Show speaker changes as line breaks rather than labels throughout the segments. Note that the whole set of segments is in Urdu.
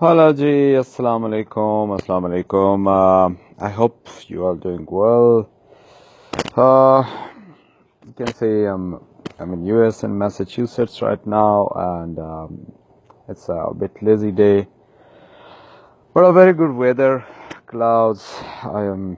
Hello ji, assalamu alaikum, assalamu alaikum. I hope you are doing well. Uh, you can say I'm in US in Massachusetts right now, and it's a bit lazy day, but a very good weather. Clouds. I am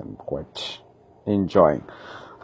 I'm quite enjoying.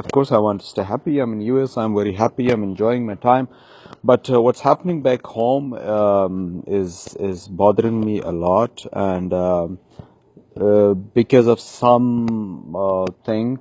Of course, I want to stay happy. I'm in US. I'm very happy. I'm enjoying my time. But what's happening back home is bothering me a lot, and because of some thing,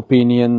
opinion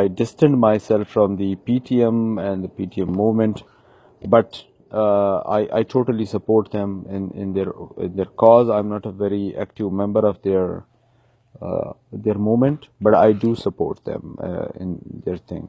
I distanced myself from the PTM and the PTM movement, but I totally support them in their cause. I'm not a very active member of their movement, but I do support them in their thing.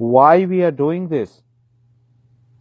Why we are doing this?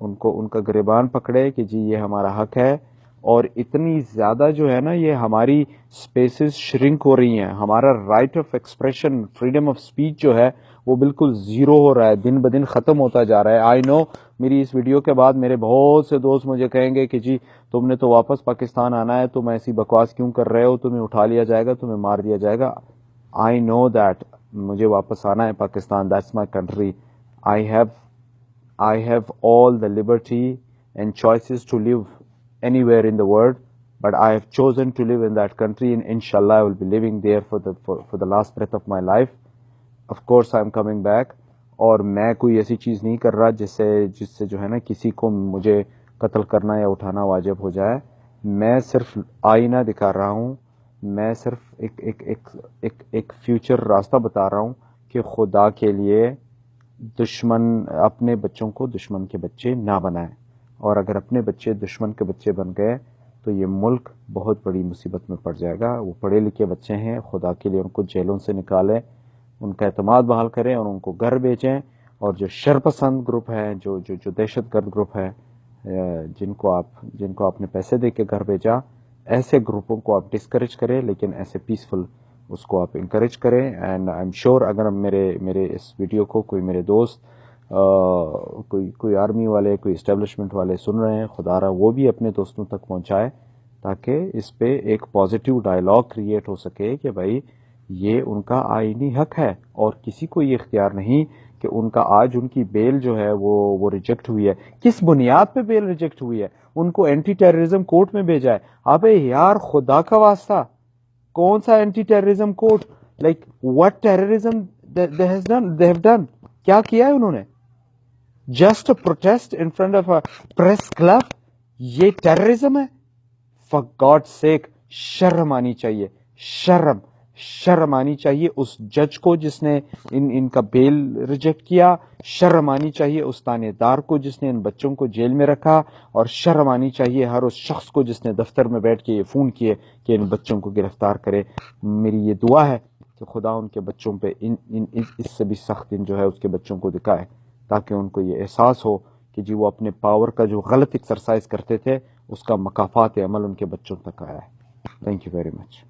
ان کا گریبان پکڑے کہ جی یہ ہمارا حق ہے. اور اتنی زیادہ جو ہے نا یہ ہماری سپیسز شرنک ہو رہی ہیں, ہمارا right of expression, freedom of speech جو ہے وہ بالکل زیرو ہو رہا ہے, دن بدن ختم ہوتا جا رہا ہے. آئی نو میری اس ویڈیو کے بعد میرے بہت سے دوست مجھے کہیں گے کہ جی تم نے تو واپس پاکستان آنا ہے, تم ایسی بکواس کیوں کر رہے ہو, تمہیں اٹھا لیا جائے گا, تمہیں مار دیا جائے گا. آئی نو دیٹ مجھے واپس آنا ہے Pakistan, that's my country. I have all the liberty and choices to live anywhere in the world, but I have chosen to live in that country, and inshallah I will be living there for the last breath of my life. Of course I am coming back. اور میں کوئی ایسی چیز نہیں کر رہا جس سے جو ہے نا کسی کو مجھے قتل کرنا یا اٹھانا واجب ہو جائے. میں صرف آئینہ دکھا رہا ہوں, میں صرف ایک فیوچر راستہ بتا رہا ہوں کہ خدا کے لیے دشمن اپنے بچوں کو دشمن کے بچے نہ بنائیں, اور اگر اپنے بچے دشمن کے بچے بن گئے تو یہ ملک بہت بڑی مصیبت میں پڑ جائے گا. وہ پڑھے لکھے بچے ہیں, خدا کے لیے ان کو جیلوں سے نکالیں, ان کا اعتماد بحال کریں اور ان کو گھر بھیجیں. اور جو شرپسند گروپ ہے, جو دہشت گرد گروپ ہے, جن کو آپ نے پیسے دے کے گھر بھیجا, ایسے گروپوں کو آپ ڈسکریج کریں, لیکن ایسے پیسفل اس کو آپ انکریج کریں. اینڈ آئی ایم شیور اگر میرے اس ویڈیو کو کوئی میرے دوست کوئی آرمی والے, کوئی اسٹیبلشمنٹ والے سن رہے ہیں, خدا را وہ بھی اپنے دوستوں تک پہنچائے تاکہ اس پہ ایک پازیٹیو ڈائلاگ کریٹ ہو سکے کہ بھائی یہ ان کا آئینی حق ہے, اور کسی کو یہ اختیار نہیں کہ ان کا آج ان کی بیل جو ہے وہ ریجیکٹ ہوئی ہے. کس بنیاد پہ بیل ریجیکٹ ہوئی ہے؟ ان کو اینٹی ٹیررزم کورٹ میں بھیجا ہے. ابے یار خدا کا واسطہ, کون سا anti terrorism court? Like what terrorism they have done؟ کیا کیا ہے انہوں نے؟ Just protest in front of a press club, یہ ٹیررزم ہے؟ فار گاڈ سیک شرم آنی چاہیے, شرم آنی چاہیے اس جج کو جس نے ان کا بیل ریجیکٹ کیا, شرم آنی چاہیے اس تانے دار کو جس نے ان بچوں کو جیل میں رکھا, اور شرم آنی چاہیے ہر اس شخص کو جس نے دفتر میں بیٹھ کے یہ فون کیے کہ ان بچوں کو گرفتار کرے. میری یہ دعا ہے کہ خدا ان کے بچوں پہ اس سے بھی سخت جو ہے اس کے بچوں کو دکھائے, تاکہ ان کو یہ احساس ہو کہ جی وہ اپنے پاور کا جو غلط ایکسرسائز کرتے تھے اس کا مکافات عمل ان کے بچوں تک آیا ہے. Thank you very much.